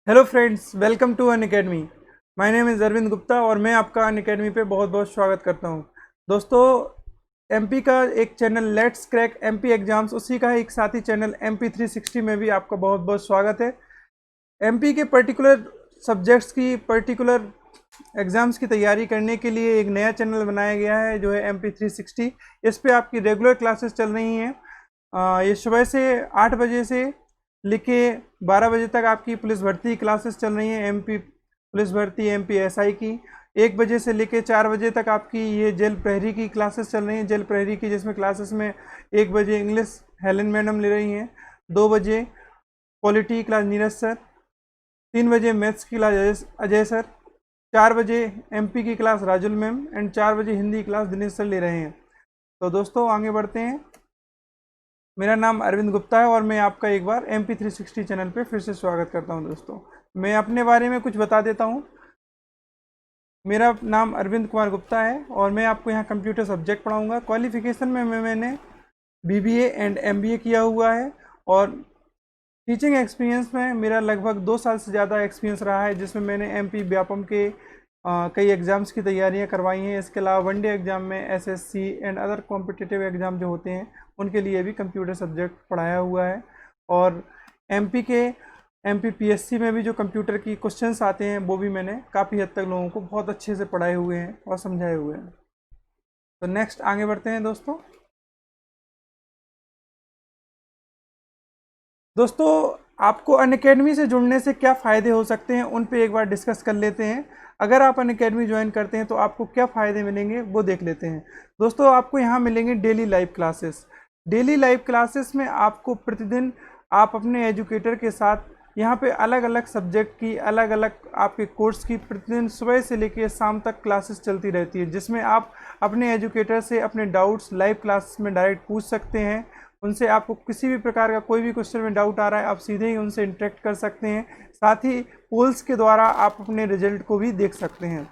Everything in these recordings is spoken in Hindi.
Hello friends, welcome to Unacademy. My name is Arvind Gupta और मैं आपका अन अकेडमी पे बहुत बहुत स्वागत करता हूँ। दोस्तों, एमपी का एक channel let's crack MP exams, उसी का एक साथी चैनल एमपी 360 में भी आपका बहुत बहुत स्वागत है। एमपी के पर्टिकुलर सब्जेक्ट्स की पर्टिकुलर एग्ज़ाम्स की तैयारी करने के लिए एक नया चैनल बनाया गया है जो है एमपी 360। इस पे आपकी रेगुलर क्लासेस चल रही हैं। ये सुबह से 8 बजे से लेके 12 बजे तक आपकी पुलिस भर्ती क्लासेस चल रही हैं। एमपी पुलिस भर्ती, एमपी एसआई की 1 बजे से लेके 4 बजे तक आपकी ये जेल प्रहरी की क्लासेस चल रही हैं। जेल प्रहरी की जिसमें क्लासेस में 1 बजे इंग्लिश हेलन मैडम ले रही हैं, 2 बजे पॉलिटी क्लास नीरज सर, 3 बजे मैथ्स की क्लास अजय सर, 4 बजे एमपी की क्लास राजुल मैम एंड 4 बजे हिंदी क्लास दिनेश सर ले रहे हैं। तो दोस्तों आगे बढ़ते हैं। मेरा नाम अरविंद गुप्ता है और मैं आपका एक बार एमपी 360 चैनल पे फिर से स्वागत करता हूं। दोस्तों, मैं अपने बारे में कुछ बता देता हूं। मेरा नाम अरविंद कुमार गुप्ता है और मैं आपको यहाँ कंप्यूटर सब्जेक्ट पढ़ाऊँगा। क्वालिफिकेशन में मैंने बीबीए एंड एमबीए किया हुआ है और टीचिंग एक्सपीरियंस में मेरा लगभग 2 साल से ज़्यादा एक्सपीरियंस रहा है, जिसमें मैंने एमपी व्यापम के कई एग्ज़ाम्स की तैयारियां करवाई हैं। इसके अलावा वनडे एग्ज़ाम में SSC and other competitive exam जो होते हैं उनके लिए भी कंप्यूटर सब्जेक्ट पढ़ाया हुआ है। और एमपी के एमपी पीएससी में भी जो कंप्यूटर की क्वेश्चंस आते हैं वो भी मैंने काफ़ी हद तक लोगों को बहुत अच्छे से पढ़ाए हुए हैं और समझाए हुए हैं। तो नेक्स्ट आगे बढ़ते हैं। दोस्तों, आपको अनअकैडमी से जुड़ने से क्या फ़ायदे हो सकते हैं उन पे एक बार डिस्कस कर लेते हैं। अगर आप अनअकैडमी ज्वाइन करते हैं तो आपको क्या फ़ायदे मिलेंगे वो देख लेते हैं। दोस्तों, आपको यहाँ मिलेंगे daily live classes. Daily live classes में आपको प्रतिदिन आप अपने एजुकेटर के साथ यहाँ पे अलग अलग सब्जेक्ट की अलग अलग आपके कोर्स की प्रतिदिन सुबह से लेकर शाम तक क्लासेस चलती रहती है, जिसमें आप अपने एजुकेटर से अपने डाउट्स लाइव क्लास में डायरेक्ट पूछ सकते हैं। उनसे आपको किसी भी प्रकार का कोई भी क्वेश्चन में डाउट आ रहा है, आप सीधे ही उनसे इंटरेक्ट कर सकते हैं। साथ ही पोल्स के द्वारा आप अपने रिजल्ट को भी देख सकते हैं।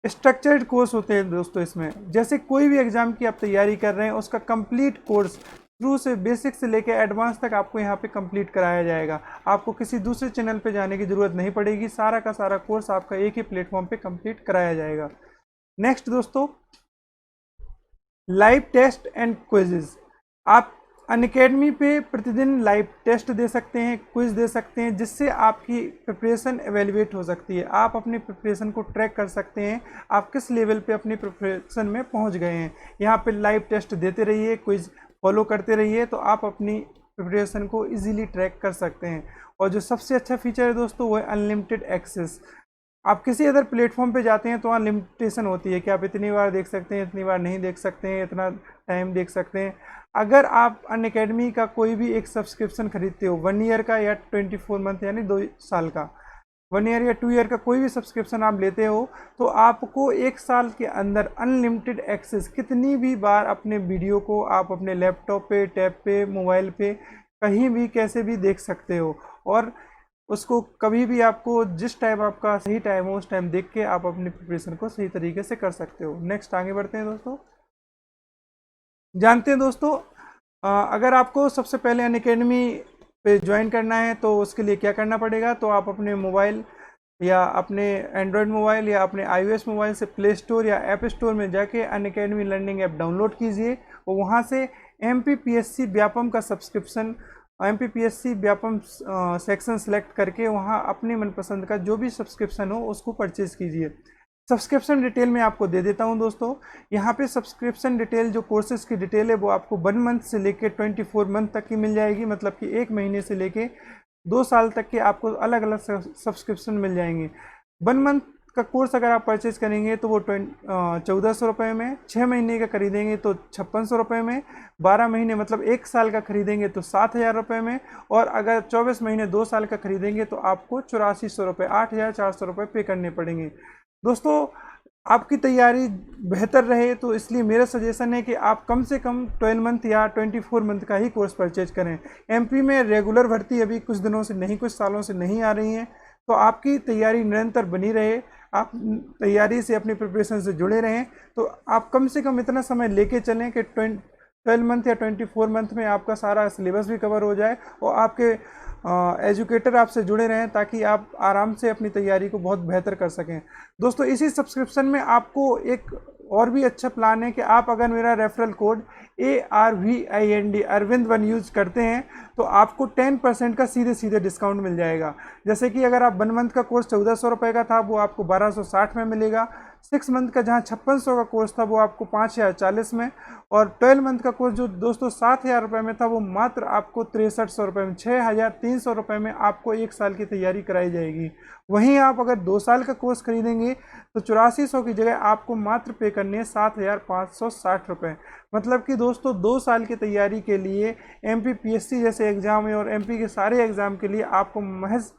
स्ट्रक्चर्ड कोर्स होते हैं दोस्तों इसमें, जैसे कोई भी एग्जाम की आप तैयारी कर रहे हैं उसका कंप्लीट कोर्स शुरू से बेसिक से लेकर एडवांस तक आपको यहाँ पे कंप्लीट कराया जाएगा। आपको किसी दूसरे चैनल पे जाने की ज़रूरत नहीं पड़ेगी, सारा का सारा कोर्स आपका एक ही प्लेटफॉर्म पे कंप्लीट कराया जाएगा। नेक्स्ट दोस्तों, लाइव टेस्ट एंड क्विजेज। आप अनअकैडमी पे प्रतिदिन लाइव टेस्ट दे सकते हैं, क्विज दे सकते हैं, जिससे आपकी प्रिपरेशन एवेल्युएट हो सकती है। आप अपनी प्रिपरेशन को ट्रैक कर सकते हैं, आप किस लेवल पे अपनी प्रिपरेशन में पहुंच गए हैं। यहाँ पे लाइव टेस्ट देते रहिए, क्विज फॉलो करते रहिए, तो आप अपनी प्रिपरेशन को इजीली ट्रैक कर सकते हैं। और जो सबसे अच्छा फीचर है दोस्तों वो है अनलिमिटेड एक्सेस। आप किसी अदर प्लेटफॉर्म पे जाते हैं तो वहाँ लिमिटेशन होती है कि आप इतनी बार देख सकते हैं, इतनी बार नहीं देख सकते हैं, इतना टाइम देख सकते हैं। अगर आप अनअकैडमी का कोई भी एक सब्सक्रिप्शन खरीदते हो, 1 ईयर का या 24 मंथ यानी 2 साल का, 1 ईयर या 2 ईयर का कोई भी सब्सक्रिप्शन आप लेते हो, तो आपको 1 साल के अंदर अनलिमिटेड एक्सेस कितनी भी बार अपने वीडियो को आप अपने लैपटॉप पे, टैब पे, मोबाइल पे कहीं भी कैसे भी देख सकते हो। और उसको कभी भी आपको जिस टाइम आपका सही टाइम हो उस टाइम देख के आप अपनी प्रिपरेशन को सही तरीके से कर सकते हो। नेक्स्ट आगे बढ़ते हैं दोस्तों। जानते हैं दोस्तों, अगर आपको सबसे पहले अनअकैडमी पे ज्वाइन करना है तो उसके लिए क्या करना पड़ेगा। तो आप अपने मोबाइल या अपने एंड्रॉयड मोबाइल या अपने iOS मोबाइल से प्ले स्टोर या ऐप स्टोर में जाके अनअकैडमी लर्निंग ऐप डाउनलोड कीजिए और वहाँ से MPPSC व्यापम का subscription, MPPSC Vyapam section select करके वहाँ अपने मनपसंद का जो भी सब्सक्रिप्शन हो उसको परचेज़ कीजिए। सब्सक्रिप्शन डिटेल मैं आपको दे देता हूं दोस्तों। यहाँ पे सब्सक्रिप्शन डिटेल जो कोर्सेज की डिटेल है वो आपको 1 मंथ से लेके 24 मंथ तक की मिल जाएगी, मतलब कि 1 महीने से लेके 2 साल तक के आपको अलग अलग सब्सक्रिप्शन मिल जाएंगे। 1 मंथ का कोर्स अगर आप परचेज करेंगे तो वो 1400 रुपये में, 6 महीने का खरीदेंगे तो 5600 रुपये में, 12 महीने मतलब 1 साल का खरीदेंगे तो 7000 रुपये में, और अगर 24 महीने 2 साल का खरीदेंगे तो आपको 8400 रुपये, 8400 रुपये पे करने पड़ेंगे। दोस्तों, आपकी तैयारी बेहतर रहे तो इसलिए मेरा सजेशन है कि आप कम से कम 12 मंथ या 24 मंथ का ही कोर्स परचेज करें। एमपी में रेगुलर भर्ती अभी कुछ दिनों से नहीं, कुछ सालों से नहीं आ रही हैं, तो आपकी तैयारी निरंतर बनी रहे, आप तैयारी से अपनी प्रिपरेशन से जुड़े रहें, तो आप कम से कम इतना समय लेके चलें कि 12 मंथ या 24 मंथ में आपका सारा सिलेबस भी कवर हो जाए और आपके एजुकेटर आपसे जुड़े रहें ताकि आप आराम से अपनी तैयारी को बहुत बेहतर कर सकें। दोस्तों इसी सब्सक्रिप्शन में आपको एक और भी अच्छा प्लान है कि आप अगर मेरा रेफरल कोड ARVIND अरविंद1 यूज करते हैं तो आपको 10% का सीधे सीधे डिस्काउंट मिल जाएगा। जैसे कि अगर आप 1 मंथ का कोर्स 1400 रुपये का था वो आपको 1260 में मिलेगा, 6 मंथ का जहां 5600 का कोर्स था वो आपको 5040 में, और 12 मंथ का कोर्स जो दोस्तों 7000 रुपये में था वो मात्र आपको 6300 रुपये में, 6300 रुपये में आपको 1 साल की तैयारी कराई जाएगी। वहीं आप अगर 2 साल का कोर्स खरीदेंगे तो 8400 की जगह आपको मात्र पे करने हैं 7560 रुपये। मतलब कि दोस्तों 2 साल की तैयारी के लिए MPPSC जैसे एग्ज़ाम है और MP के सारे एग्ज़ाम के लिए आपको महज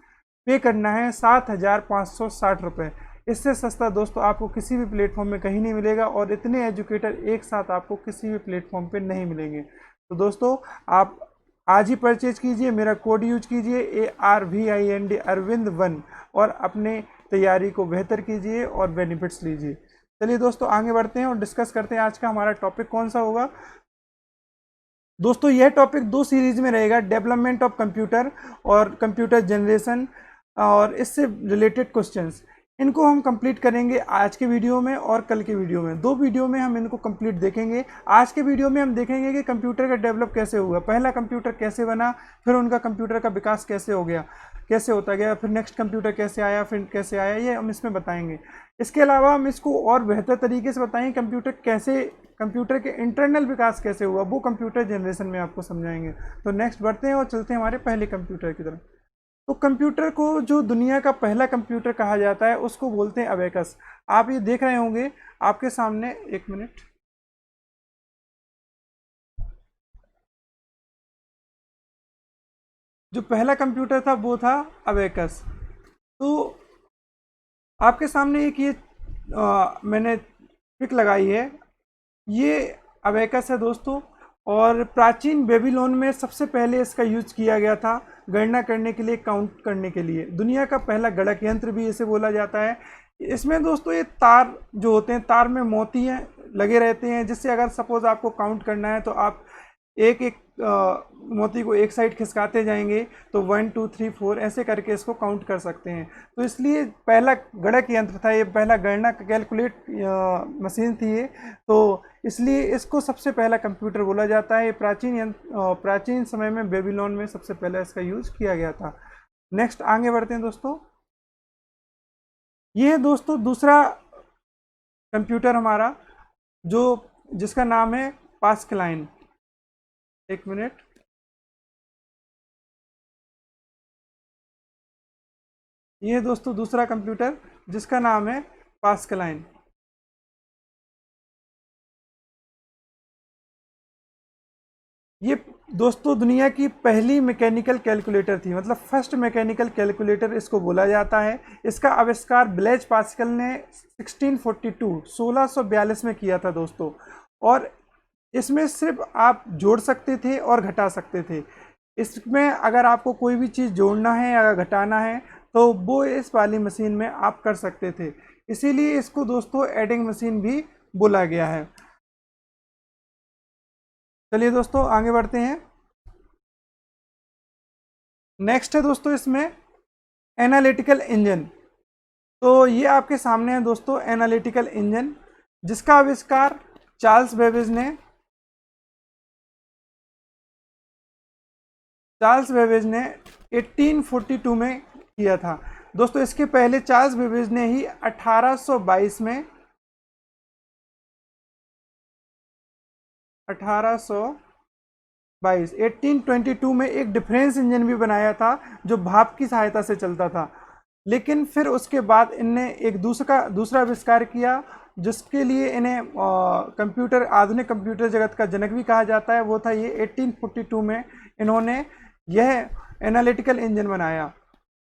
पे करना है 7560 रुपये। इससे सस्ता दोस्तों आपको किसी भी प्लेटफॉर्म में कहीं नहीं मिलेगा और इतने एजुकेटर एक साथ आपको किसी भी प्लेटफॉर्म पे नहीं मिलेंगे। तो दोस्तों आप आज ही परचेज कीजिए, मेरा कोड यूज कीजिए ARVIND अरविंद1 और अपने तैयारी को बेहतर कीजिए और बेनिफिट्स लीजिए। चलिए दोस्तों आगे बढ़ते हैं और डिस्कस करते हैं आज का हमारा टॉपिक कौन सा होगा। दोस्तों यह टॉपिक 2 सीरीज में रहेगा, डेवलपमेंट ऑफ कंप्यूटर और कंप्यूटर जनरेशन और इससे रिलेटेड क्वेश्चंस। इनको हम कंप्लीट करेंगे आज के वीडियो में और कल के वीडियो में, 2 वीडियो में हम इनको कंप्लीट देखेंगे। आज के वीडियो में हम देखेंगे कि कंप्यूटर का डेवलप कैसे हुआ, पहला कंप्यूटर कैसे बना, फिर उनका कंप्यूटर का विकास कैसे हो गया, कैसे होता गया, फिर नेक्स्ट कंप्यूटर कैसे आया, फिर कैसे आया, ये हम इसमें बताएंगे। इसके अलावा हम इसको और बेहतर तरीके से बताएंगे कंप्यूटर के इंटरनल विकास कैसे हुआ, वो कंप्यूटर जनरेशन में आपको समझाएंगे। तो नेक्स्ट बढ़ते हैं और चलते हैं हमारे पहले कंप्यूटर की तरफ। तो कंप्यूटर को जो दुनिया का पहला कंप्यूटर कहा जाता है उसको बोलते हैं अबेकस। आप ये देख रहे होंगे आपके सामने, एक मिनट, जो पहला कंप्यूटर था वो था अबेकस। तो आपके सामने एक ये मैंने पिक लगाई है, ये अबेकस है दोस्तों। और प्राचीन बेबीलोन में सबसे पहले इसका यूज किया गया था गणना करने के लिए, काउंट करने के लिए। दुनिया का पहला गणक यंत्र भी इसे बोला जाता है। इसमें दोस्तों ये तार जो होते हैं, तार में मोती हैं लगे रहते हैं, जिससे अगर सपोज आपको काउंट करना है तो आप एक एक मोती को एक साइड खिसकाते जाएंगे तो 1 2 3 4 ऐसे करके इसको काउंट कर सकते हैं। तो इसलिए पहला गणक यंत्र था ये, पहला गणना कैलकुलेट मशीन थी ये, तो इसलिए इसको सबसे पहला कंप्यूटर बोला जाता है। प्राचीन समय में बेबीलोन में सबसे पहले इसका यूज किया गया था। नेक्स्ट आगे बढ़ते हैं दोस्तों। ये है दोस्तों दूसरा कंप्यूटर हमारा, जो जिसका नाम है पास्कलाइन। एक मिनट, ये दोस्तों दूसरा कंप्यूटर जिसका नाम है पास्कलाइन। ये दोस्तों दुनिया की पहली मैकेनिकल कैलकुलेटर थी, मतलब फर्स्ट मैकेनिकल कैलकुलेटर इसको बोला जाता है। इसका आविष्कार ब्लेज पास्कल ने 1642 में किया था दोस्तों। और इसमें सिर्फ आप जोड़ सकते थे और घटा सकते थे। इसमें अगर आपको कोई भी चीज़ जोड़ना है या घटाना है तो वो इस वाली मशीन में आप कर सकते थे, इसीलिए इसको दोस्तों एडिंग मशीन भी बोला गया है। चलिए दोस्तों आगे बढ़ते हैं। नेक्स्ट है दोस्तों इसमें एनालिटिकल इंजन। तो ये आपके सामने है दोस्तों एनालिटिकल इंजन, जिसका आविष्कार चार्ल्स बेबेज ने 1842 में किया था दोस्तों। इसके पहले चार्ल्स बेबेज ने ही 1822 में 1822 में एक डिफरेंस इंजन भी बनाया था जो भाप की सहायता से चलता था। लेकिन फिर उसके बाद इनने एक दूसरा आविष्कार किया जिसके लिए इन्हें कंप्यूटर, आधुनिक कंप्यूटर जगत का जनक भी कहा जाता है। वो था ये 1842 में इन्होंने यह एनालिटिकल इंजन बनाया।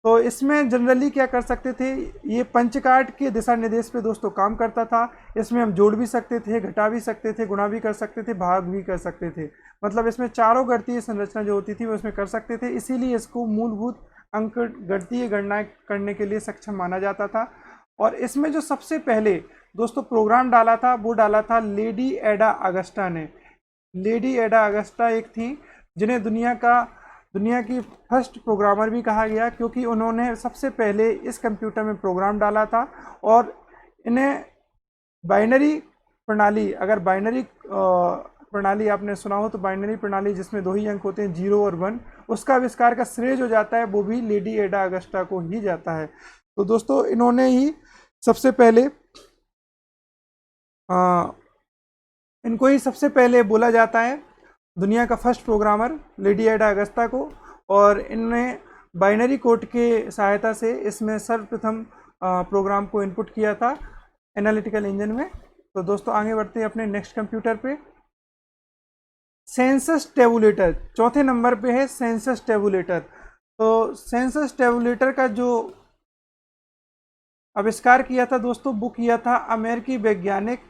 तो इसमें जनरली क्या कर सकते थे, ये पंच कार्ड के दिशा निर्देश पे दोस्तों काम करता था। इसमें हम जोड़ भी सकते थे, घटा भी सकते थे, गुणा भी कर सकते थे, भाग भी कर सकते थे। मतलब इसमें चारों गणितीय संरचना जो होती थी वो इसमें कर सकते थे, इसीलिए इसको मूलभूत अंक गणितीय गणना करने के लिए सक्षम माना जाता था। और इसमें जो सबसे पहले दोस्तों प्रोग्राम डाला था वो डाला था लेडी एडा अगस्टा ने। लेडी एडा अगस्टा एक थी, जिन्हें दुनिया की फर्स्ट प्रोग्रामर भी कहा गया, क्योंकि उन्होंने सबसे पहले इस कंप्यूटर में प्रोग्राम डाला था। और इन्हें बाइनरी प्रणाली, अगर बाइनरी प्रणाली आपने सुना हो तो बाइनरी प्रणाली जिसमें 2 ही अंक होते हैं 0 और 1, उसका आविष्कार का श्रेय जो जाता है वो भी लेडी एडा अगस्टा को ही जाता है। तो दोस्तों इन्होंने ही सबसे पहले इनको ही सबसे पहले बोला जाता है दुनिया का फर्स्ट प्रोग्रामर लेडी एडा अगस्ता को। और इनने बाइनरी कोड के सहायता से इसमें सर्वप्रथम प्रोग्राम को इनपुट किया था एनालिटिकल इंजन में। तो दोस्तों आगे बढ़ते हैं अपने नेक्स्ट कंप्यूटर पे। सेंसस टेबुलेटर चौथे नंबर पे है, सेंसस टेबुलेटर। तो सेंसस टेबुलेटर का जो आविष्कार किया था दोस्तों, वो किया था अमेरिकी वैज्ञानिक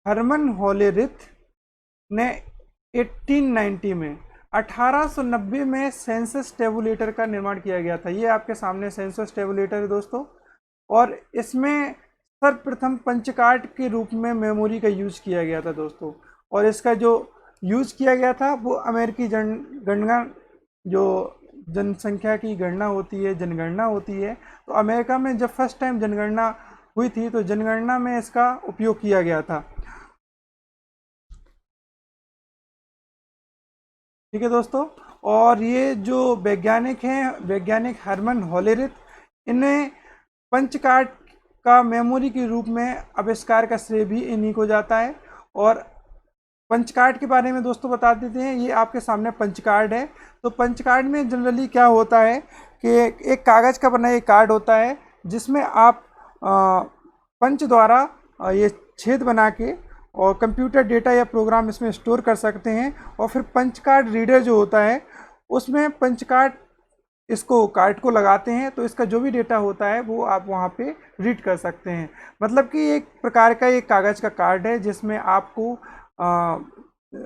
हरमन होलेरिथ ने 1890 में। 1890 में सेंसस टेबुलेटर का निर्माण किया गया था। ये आपके सामने सेंसस टेबुलेटर है दोस्तों, और इसमें सर्वप्रथम पंचकार्ड के रूप में मेमोरी का यूज किया गया था दोस्तों। और इसका जो यूज किया गया था वो अमेरिकी गणना, जो जनसंख्या की गणना होती है, जनगणना होती है, तो अमेरिका में जब फर्स्ट टाइम जनगणना हुई थी तो जनगणना में इसका उपयोग किया गया था। ठीक है दोस्तों, और ये जो वैज्ञानिक हैं, वैज्ञानिक हरमन होलेरिथ, इन्हें पंचकार्ड का मेमोरी के रूप में आविष्कार का श्रेय भी इन्हीं को जाता है। और पंचकार्ड के बारे में दोस्तों बता देते हैं। ये आपके सामने पंचकार्ड है। तो पंचकार्ड में जनरली क्या होता है कि एक कागज़ का बना एक कार्ड होता है, जिसमें आप पंच द्वारा ये छेद बना के और कंप्यूटर डेटा या प्रोग्राम इसमें स्टोर कर सकते हैं। और फिर पंच कार्ड रीडर जो होता है उसमें पंच कार्ड इसको कार्ड को लगाते हैं, तो इसका जो भी डेटा होता है वो आप वहाँ पे रीड कर सकते हैं। मतलब कि एक प्रकार का एक कागज़ का कार्ड है जिसमें आपको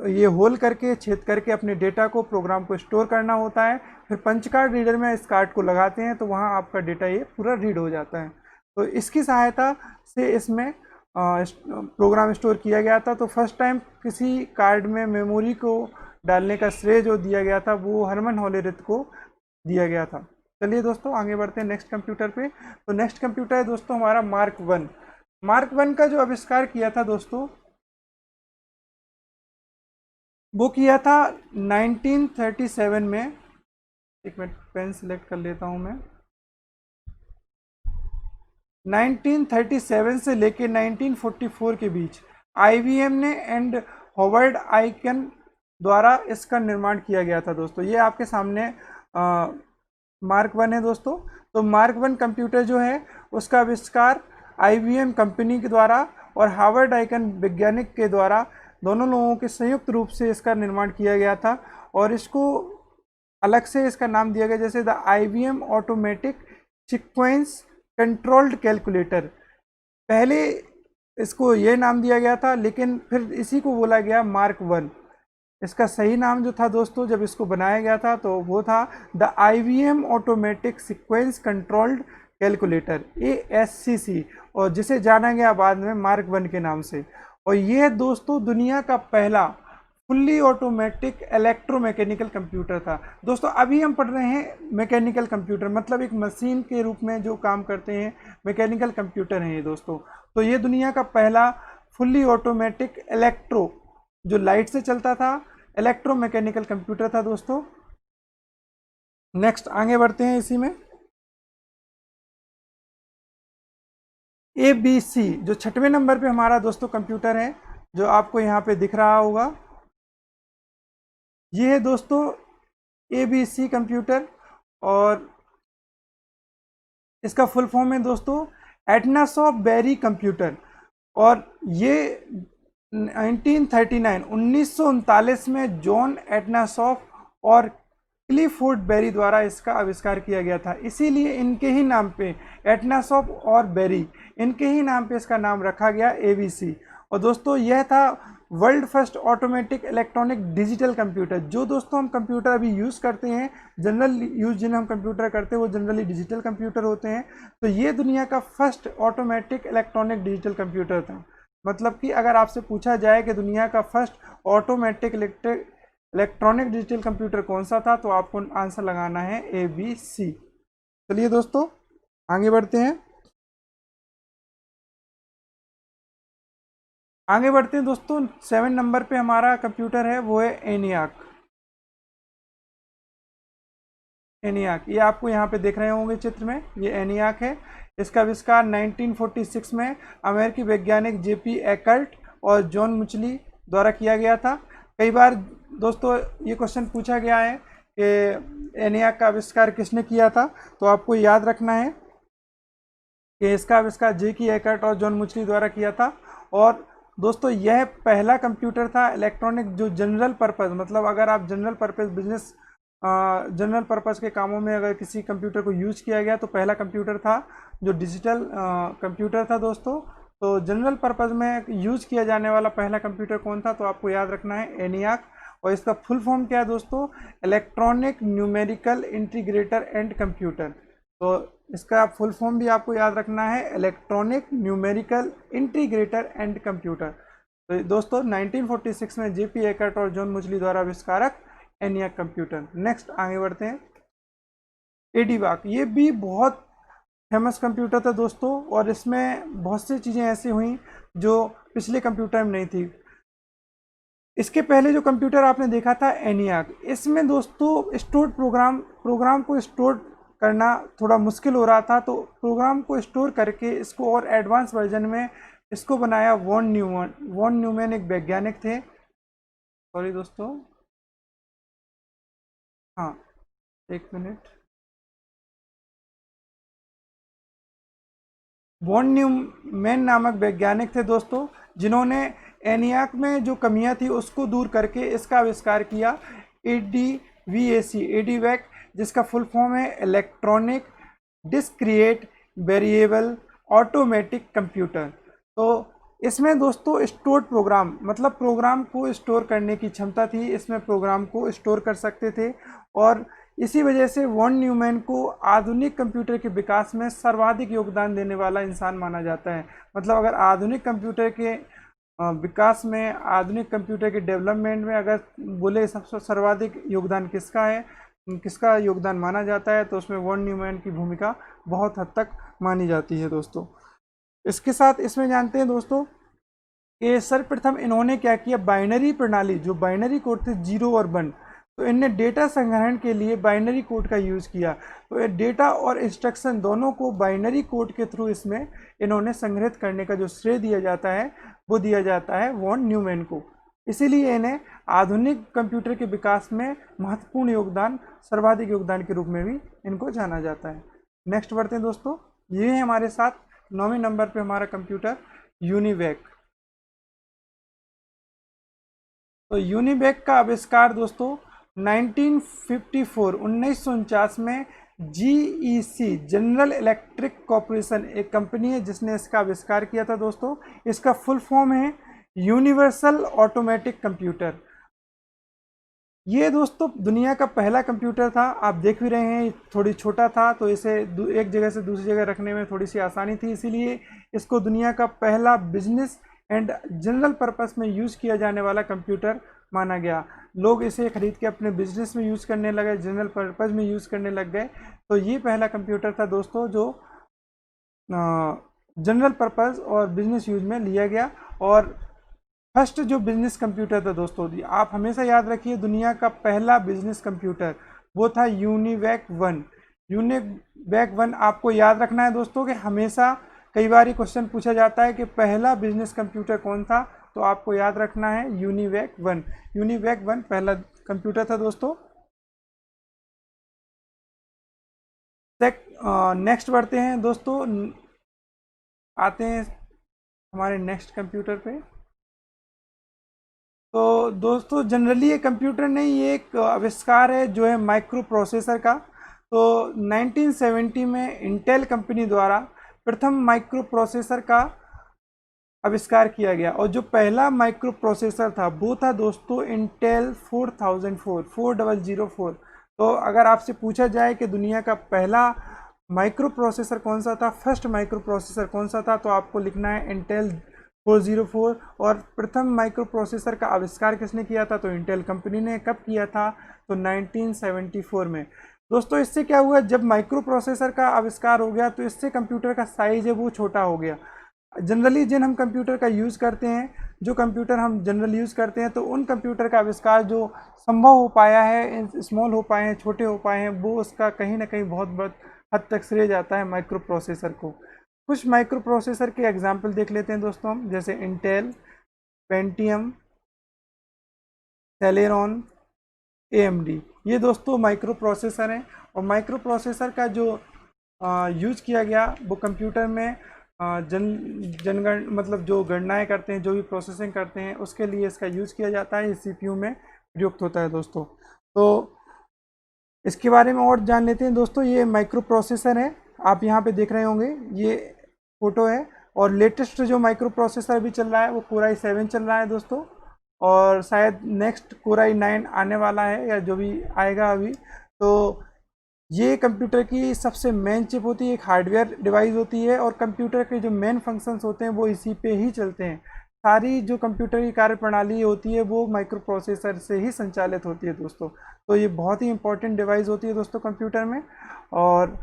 ये होल करके छेद करके अपने डेटा को, प्रोग्राम को स्टोर करना होता है। फिर पंच कार्ड रीडर में इस कार्ड को लगाते हैं तो वहाँ आपका डेटा ये पूरा रीड हो जाता है। तो इसकी सहायता से इसमें प्रोग्राम स्टोर किया गया था। तो फर्स्ट टाइम किसी कार्ड में मेमोरी को डालने का श्रेय जो दिया गया था वो हरमन होलेरिथ को दिया गया था। चलिए दोस्तों आगे बढ़ते हैं नेक्स्ट कंप्यूटर पे। तो नेक्स्ट कंप्यूटर है दोस्तों हमारा मार्क 1। मार्क 1 का जो आविष्कार किया था दोस्तों, वो किया था 1937 में। एक मिनट पेन सिलेक्ट कर लेता हूँ मैं। 1937 से लेके 1944 के बीच IBM ने एंड हॉवर्ड आइकन द्वारा इसका निर्माण किया गया था दोस्तों। ये आपके सामने मार्क 1 है दोस्तों। तो मार्क 1 कंप्यूटर जो है उसका आविष्कार IBM कंपनी के द्वारा और हार्वर्ड आइकन वैज्ञानिक के द्वारा, दोनों लोगों के संयुक्त रूप से इसका निर्माण किया गया था। और इसको अलग से इसका नाम दिया गया, जैसे the IBM automatic sequence controlled calculator. पहले इसको ये नाम दिया गया था, लेकिन फिर इसी को बोला गया मार्क 1। इसका सही नाम जो था दोस्तों जब इसको बनाया गया था तो वो था the IBM automatic sequence controlled calculator, ASCC, और जिसे जाना गया बाद में मार्क 1 के नाम से। और ये दोस्तों दुनिया का पहला फुल्ली ऑटोमेटिक इलेक्ट्रोमैकेनिकल कंप्यूटर था दोस्तों। अभी हम पढ़ रहे हैं मैकेनिकल कंप्यूटर, मतलब एक मशीन के रूप में जो काम करते हैं, मैकेनिकल कंप्यूटर हैं ये दोस्तों। तो ये दुनिया का पहला फुल्ली ऑटोमेटिक इलेक्ट्रो, जो लाइट से चलता था, इलेक्ट्रोमैकेनिकल कंप्यूटर था दोस्तों। नेक्स्ट आगे बढ़ते हैं इसी में। ABC जो 6वें नंबर पे हमारा दोस्तों कंप्यूटर है, जो आपको यहाँ पे दिख रहा होगा, ये है दोस्तों ABC कंप्यूटर। और इसका फुल फॉर्म है दोस्तों एटनासॉफ्ट बेरी कंप्यूटर। और ये 1939 में जॉन एटनासॉफ्ट और क्लिफोर्ड बेरी द्वारा इसका आविष्कार किया गया था। इसीलिए इनके ही नाम पे, एटनासॉफ्ट और बेरी, इनके ही नाम पे इसका नाम रखा गया ABC। और दोस्तों यह था world first automatic electronic digital computer. जो दोस्तों हम कंप्यूटर अभी यूज़ करते हैं, जनरल यूज़ जिन्हें हम कंप्यूटर करते हैं वो जनरली डिजिटल कंप्यूटर होते हैं। तो ये दुनिया का first automatic electronic digital computer था। मतलब कि अगर आपसे पूछा जाए कि दुनिया का first automatic electronic digital computer कौन सा था, तो आपको आंसर लगाना है ABC। चलिए दोस्तों आगे बढ़ते हैं। दोस्तों 7 नंबर पे हमारा कंप्यूटर है, वो है ENIAC। ENIAC ये आपको यहाँ पे देख रहे होंगे चित्र में, ये ENIAC है। इसका आविष्कार 1946 में अमेरिकी वैज्ञानिक JP एकर्ट और जॉन मुचली द्वारा किया गया था। कई बार दोस्तों ये क्वेश्चन पूछा गया है कि ENIAC का आविष्कार किसने किया था, तो आपको याद रखना है कि इसका आविष्कार JP एकर्ट और जॉन मुचली द्वारा किया था। और दोस्तों यह पहला कंप्यूटर था इलेक्ट्रॉनिक जो जनरल पर्पस, मतलब अगर आप general purpose business general purpose के कामों में अगर किसी कंप्यूटर को यूज किया गया, तो पहला कंप्यूटर था जो डिजिटल कंप्यूटर था दोस्तों। तो जनरल पर्पस में यूज किया जाने वाला पहला कंप्यूटर कौन था, तो आपको याद रखना है ENIAC। और इसका फुल फॉर्म क्या है दोस्तों, electronic numerical integrator and computer. तो इसका फुल फॉर्म भी आपको याद रखना है, electronic numerical integrator and computer. तो दोस्तों 1946 में JP एकर्ट और जॉन मुचली द्वारा आविष्कारक ENIAC कंप्यूटर। नेक्स्ट आगे बढ़ते हैं। ADVAC ये भी बहुत फेमस कंप्यूटर था दोस्तों, और इसमें बहुत सी चीज़ें ऐसी हुई जो पिछले कंप्यूटर में नहीं थी। इसके पहले जो कंप्यूटर आपने देखा था ENIAC, इसमें दोस्तों स्टोर प्रोग्राम को स्टोर करना थोड़ा मुश्किल हो रहा था, तो प्रोग्राम को स्टोर करके इसको और एडवांस वर्जन में इसको बनाया वॉन न्यूमैन एक वैज्ञानिक थे। सॉरी दोस्तों, हाँ एक मिनट। वॉन न्यूमैन नामक वैज्ञानिक थे दोस्तों, जिन्होंने ENIAC में जो कमियां थी उसको दूर करके इसका आविष्कार किया ADVAC, जिसका फुल फॉर्म है electronic discrete variable automatic computer. तो इसमें दोस्तों स्टोर्ड प्रोग्राम, मतलब प्रोग्राम को स्टोर करने की क्षमता थी, इसमें प्रोग्राम को स्टोर कर सकते थे। और इसी वजह से वॉन न्यूमैन को आधुनिक कंप्यूटर के विकास में सर्वाधिक योगदान देने वाला इंसान माना जाता है। मतलब अगर आधुनिक कंप्यूटर के विकास में, आधुनिक कंप्यूटर के डेवलपमेंट में अगर बोले सबसे सर्वाधिक योगदान किसका योगदान माना जाता है, तो उसमें वॉन न्यूमैन की भूमिका बहुत हद तक मानी जाती है दोस्तों। इसके साथ इसमें जानते हैं दोस्तों कि सर्वप्रथम इन्होंने क्या किया, बाइनरी प्रणाली, जो बाइनरी कोड थे 0 और 1, तो इनने डेटा संग्रहण के लिए बाइनरी कोड का यूज़ किया। तो ये डेटा और इंस्ट्रक्शन दोनों को बाइनरी कोड के थ्रू इसमें इन्होंने संग्रहित करने का जो श्रेय दिया जाता है, वो दिया जाता है वॉन न्यूमैन को। इसीलिए इन्हें आधुनिक कंप्यूटर के विकास में महत्वपूर्ण योगदान, सर्वाधिक योगदान के रूप में भी इनको जाना जाता है। नेक्स्ट बढ़ते हैं दोस्तों, ये है हमारे साथ 9वें नंबर पे हमारा कंप्यूटर यूनिवैक। तो यूनिवैक का आविष्कार दोस्तों 1949 में GEC जनरल इलेक्ट्रिक कॉरपोरेशन एक कंपनी है जिसने इसका आविष्कार किया था दोस्तों। इसका फुल फॉर्म है यूनिवर्सल ऑटोमेटिक कंप्यूटर। ये दोस्तों दुनिया का पहला कंप्यूटर था, आप देख भी रहे हैं थोड़ी छोटा था, तो इसे एक जगह से दूसरी जगह रखने में थोड़ी सी आसानी थी, इसीलिए इसको दुनिया का पहला बिजनेस एंड जनरल पर्पस में यूज़ किया जाने वाला कंप्यूटर माना गया। लोग इसे खरीद के अपने बिजनेस में यूज़ करने लगे, जनरल पर्पस में यूज़ करने लग गए। तो ये पहला कंप्यूटर था दोस्तों जो जनरल पर्पस और बिजनेस यूज में लिया गया। और फर्स्ट जो बिजनेस कंप्यूटर था दोस्तों, आप हमेशा याद रखिए, दुनिया का पहला बिजनेस कंप्यूटर वो था यूनिवैक 1। यूनिवैक 1 आपको याद रखना है दोस्तों कि हमेशा कई बार ये क्वेश्चन पूछा जाता है कि पहला बिजनेस कंप्यूटर कौन था, तो आपको याद रखना है यूनिवैक 1। यूनिवैक 1 पहला कंप्यूटर था दोस्तों। नेक्स्ट बढ़ते हैं दोस्तों, आते हैं हमारे नेक्स्ट कंप्यूटर पे। तो दोस्तों जनरली ये कंप्यूटर नहीं, ये एक आविष्कार है जो है माइक्रो प्रोसेसर का। तो 1970 में इंटेल कंपनी द्वारा प्रथम माइक्रो प्रोसेसर का आविष्कार किया गया, और जो पहला माइक्रो प्रोसेसर था वो था दोस्तों इंटेल 4004। तो अगर आपसे पूछा जाए कि दुनिया का पहला माइक्रो प्रोसेसर कौन सा था, फर्स्ट माइक्रो प्रोसेसर कौन सा था, तो आपको लिखना है इंटेल 404। और प्रथम माइक्रो प्रोसेसर का आविष्कार किसने किया था? तो इंटेल कंपनी ने। कब किया था? तो 1974 में। दोस्तों इससे क्या हुआ, जब माइक्रो प्रोसेसर का आविष्कार हो गया तो इससे कंप्यूटर का साइज है वो छोटा हो गया। जनरली जिन हम कंप्यूटर का यूज़ करते हैं, जो कंप्यूटर हम जनरल यूज़ करते हैं, तो उन कंप्यूटर का आविष्कार जो संभव हो पाया है, स्मॉल हो पाए हैं, छोटे हो पाए हैं, वो उसका कहीं ना कहीं बहुत बहुत हद तक श्रेय जाता है माइक्रो प्रोसेसर को। कुछ माइक्रो प्रोसेसर के एग्जाम्पल देख लेते हैं दोस्तों हम, जैसे इंटेल, पेंटियम, सेलेरॉन, AMD। ये दोस्तों माइक्रो प्रोसेसर हैं। और माइक्रो प्रोसेसर का जो यूज किया गया वो कंप्यूटर में जनगण मतलब जो गणनाएं करते हैं, जो भी प्रोसेसिंग करते हैं, उसके लिए इसका यूज किया जाता है। ये CPU में प्रयुक्त होता है दोस्तों। तो इसके बारे में और जान लेते हैं दोस्तों। ये माइक्रो प्रोसेसर है, आप यहाँ पे देख रहे होंगे, ये फोटो है। और लेटेस्ट जो माइक्रो प्रोसेसर अभी चल रहा है वो Core i7 चल रहा है दोस्तों। और शायद नेक्स्ट Core i9 आने वाला है, या जो भी आएगा अभी। तो ये कंप्यूटर की सबसे मेन चिप होती है, एक हार्डवेयर डिवाइस होती है। और कंप्यूटर के जो मेन फंक्शंस होते हैं वो इसी पे ही चलते हैं। सारी जो कंप्यूटर की कार्य प्रणाली होती है वो माइक्रो प्रोसेसर से ही संचालित होती है दोस्तों। तो ये बहुत ही इंपॉर्टेंट डिवाइस होती है दोस्तों कंप्यूटर में। और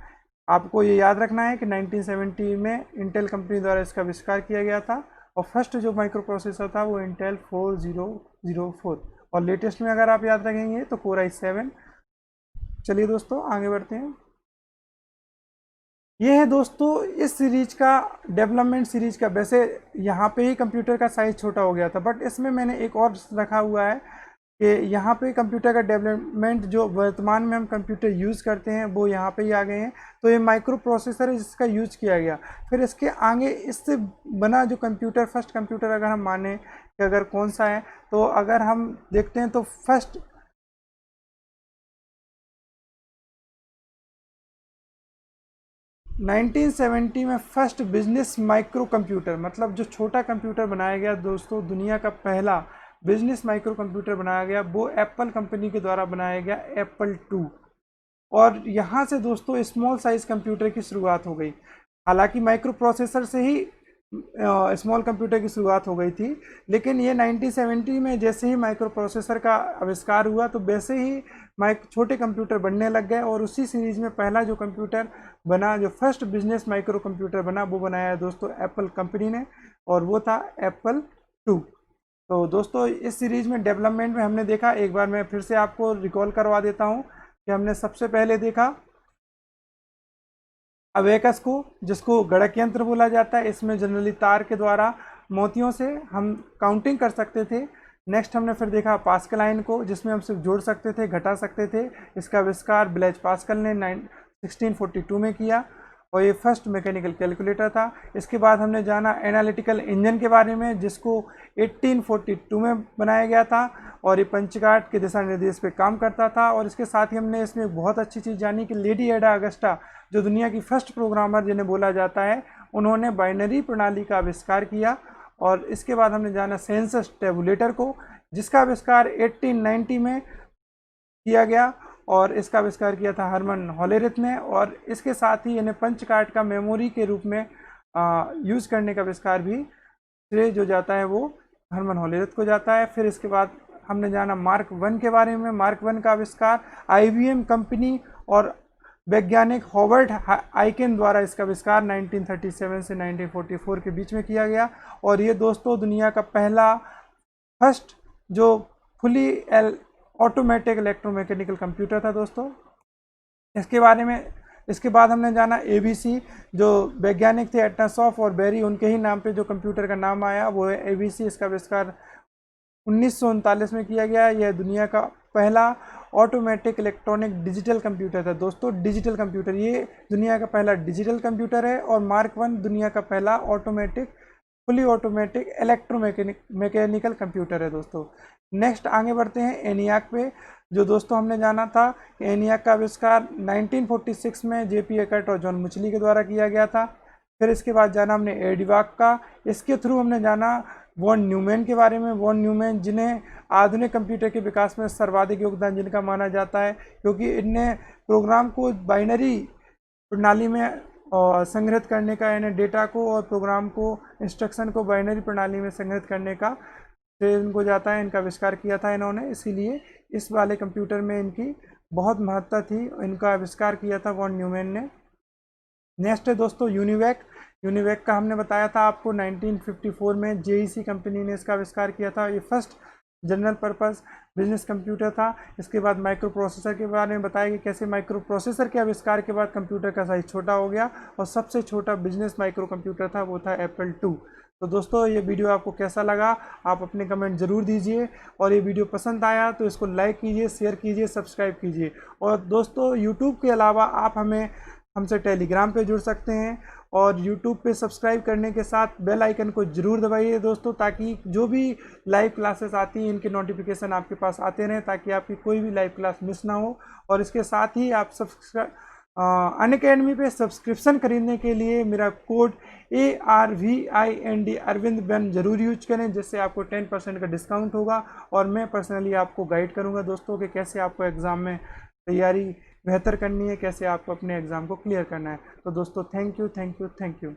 आपको ये याद रखना है कि 1970 में इंटेल कंपनी द्वारा इसका आविष्कार किया गया था। और फर्स्ट जो माइक्रो प्रोसेसर था वो इंटेल 4004। और लेटेस्ट में अगर आप याद रखेंगे तो Core i7। चलिए दोस्तों आगे बढ़ते हैं। ये है दोस्तों इस सीरीज का डेवलपमेंट सीरीज का। वैसे यहाँ पे ही कंप्यूटर का साइज छोटा हो गया था, बट इसमें मैंने एक और रखा हुआ है कि यहाँ पे कंप्यूटर का डेवलपमेंट, जो वर्तमान में हम कंप्यूटर यूज़ करते हैं वो यहाँ पे ही आ गए हैं। तो ये माइक्रो प्रोसेसर है जिसका यूज किया गया। फिर इसके आगे इससे बना जो कंप्यूटर, फर्स्ट कंप्यूटर अगर हम माने कि अगर कौन सा है, तो अगर हम देखते हैं तो फर्स्ट 1970 में फर्स्ट बिजनेस माइक्रो कंप्यूटर, मतलब जो छोटा कंप्यूटर बनाया गया दोस्तों, दुनिया का पहला बिजनेस माइक्रो कंप्यूटर बनाया गया, वो एप्पल कंपनी के द्वारा बनाया गया, एप्पल 2। और यहाँ से दोस्तों स्मॉल साइज कंप्यूटर की शुरुआत हो गई। हालांकि माइक्रो प्रोसेसर से ही स्मॉल कंप्यूटर की शुरुआत हो गई थी, लेकिन ये 1970 में जैसे ही माइक्रो प्रोसेसर का आविष्कार हुआ तो वैसे ही छोटे कंप्यूटर बनने लग गए। और उसी सीरीज में पहला जो कंप्यूटर बना, जो फर्स्ट बिजनेस माइक्रो कंप्यूटर बना, वो बनाया है दोस्तों एप्पल कंपनी ने, और वो था एप्पल 2। तो दोस्तों इस सीरीज में डेवलपमेंट में हमने देखा, एक बार मैं फिर से आपको रिकॉल करवा देता हूँ कि हमने सबसे पहले देखा अवेकस को, जिसको गणक यंत्र बोला जाता है। इसमें जनरली तार के द्वारा मोतियों से हम काउंटिंग कर सकते थे। नेक्स्ट हमने फिर देखा पास्कलाइन को, जिसमें हम सिर्फ जोड़ सकते थे, घटा सकते थे। इसका आविष्कार ब्लेज पास्कल ने 1642 में किया, और ये फर्स्ट मैकेनिकल कैलकुलेटर था। इसके बाद हमने जाना एनालिटिकल इंजन के बारे में, जिसको 1842 में बनाया गया था, और ये पंचकाट के दिशा निर्देश पे काम करता था। और इसके साथ ही हमने इसमें एक बहुत अच्छी चीज़ जानी कि लेडी एडा अगस्टा, जो दुनिया की फर्स्ट प्रोग्रामर जिन्हें बोला जाता है, उन्होंने बाइनरी प्रणाली का आविष्कार किया। और इसके बाद हमने जाना सेंसस टेबुलेटर को, जिसका आविष्कार 1890 में किया गया, और इसका आविष्कार किया था हरमन हॉलेरिथ ने। और इसके साथ ही इन्हें पंचकार्ड का मेमोरी के रूप में यूज़ करने का आविष्कार भी श्रेय जो जाता है वो हरमन हॉलेरिथ को जाता है। फिर इसके बाद हमने जाना मार्क 1 के बारे में। मार्क 1 का आविष्कार IBM कंपनी और वैज्ञानिक हॉवर्ड आइकेन द्वारा इसका आविष्कार 1937 से 1944 के बीच में किया गया। और ये दोस्तों दुनिया का पहला फर्स्ट जो फुली ऑटोमेटिक इलेक्ट्रोमैकेनिकल कंप्यूटर था दोस्तों। इसके बाद हमने जाना ABC, जो वैज्ञानिक थे एटनासॉफ और बेरी, उनके ही नाम पे जो कंप्यूटर का नाम आया वो है ABC। इसका आविष्कार 1939 में किया गया। यह दुनिया का पहला ऑटोमेटिक इलेक्ट्रॉनिक डिजिटल कंप्यूटर था दोस्तों। डिजिटल कंप्यूटर, ये दुनिया का पहला डिजिटल कंप्यूटर है। और मार्क 1 दुनिया का पहला फुली ऑटोमेटिक मैकेनिकल कंप्यूटर है दोस्तों। नेक्स्ट आगे बढ़ते हैं एनियाक पे, जो दोस्तों हमने जाना था कि एनियाक का आविष्कार 1946 में JP एकर्ट और जॉन मुचली के द्वारा किया गया था। फिर इसके बाद जाना हमने एडिवाक का। इसके थ्रू हमने जाना वॉन न्यूमैन के बारे में। वॉन न्यूमैन, जिन्हें आधुनिक कंप्यूटर के विकास में सर्वाधिक योगदान जिनका माना जाता है, क्योंकि इनने प्रोग्राम को बाइनरी प्रणाली में और संग्रहित करने का, यानी डेटा को और प्रोग्राम को, इंस्ट्रक्शन को बाइनरी प्रणाली में संग्रहित करने का श्रेय इनको जाता है। इनका आविष्कार किया था इन्होंने, इसीलिए इस वाले कंप्यूटर में इनकी बहुत महत्ता थी। इनका आविष्कार किया था वॉन न्यूमैन ने। नेक्स्ट है दोस्तों यूनिवैक। यूनिवैक का हमने बताया था आपको 1954 में जेईसी कंपनी ने इसका आविष्कार किया था। ये first general purpose business computer था। इसके बाद माइक्रो प्रोसेसर के बारे में बताया कि कैसे माइक्रो प्रोसेसर के आविष्कार के बाद कंप्यूटर का साइज छोटा हो गया और सबसे छोटा बिजनेस माइक्रो कंप्यूटर था वो था एप्पल 2। तो दोस्तों ये वीडियो आपको कैसा लगा आप अपने कमेंट ज़रूर दीजिए, और ये वीडियो पसंद आया तो इसको लाइक कीजिए, शेयर कीजिए, सब्सक्राइब कीजिए। और दोस्तों यूट्यूब के अलावा आप हमसे टेलीग्राम पे जुड़ सकते हैं, और यूट्यूब पे सब्सक्राइब करने के साथ बेल आइकन को ज़रूर दबाइए दोस्तों, ताकि जो भी लाइव क्लासेस आती हैं इनके नोटिफिकेशन आपके पास आते रहें, ताकि आपकी कोई भी लाइव क्लास मिस ना हो। और इसके साथ ही आप अनअकैडमी पे सब्सक्रिप्शन खरीदने के लिए मेरा कोड ARVIND अरविंद बन जरूर यूज करें, जिससे आपको 10% का डिस्काउंट होगा। और मैं पर्सनली आपको गाइड करूंगा दोस्तों कि कैसे आपको एग्ज़ाम में तैयारी बेहतर करनी है, कैसे आपको अपने एग्ज़ाम को क्लियर करना है। तो दोस्तों thank you, thank you, thank you.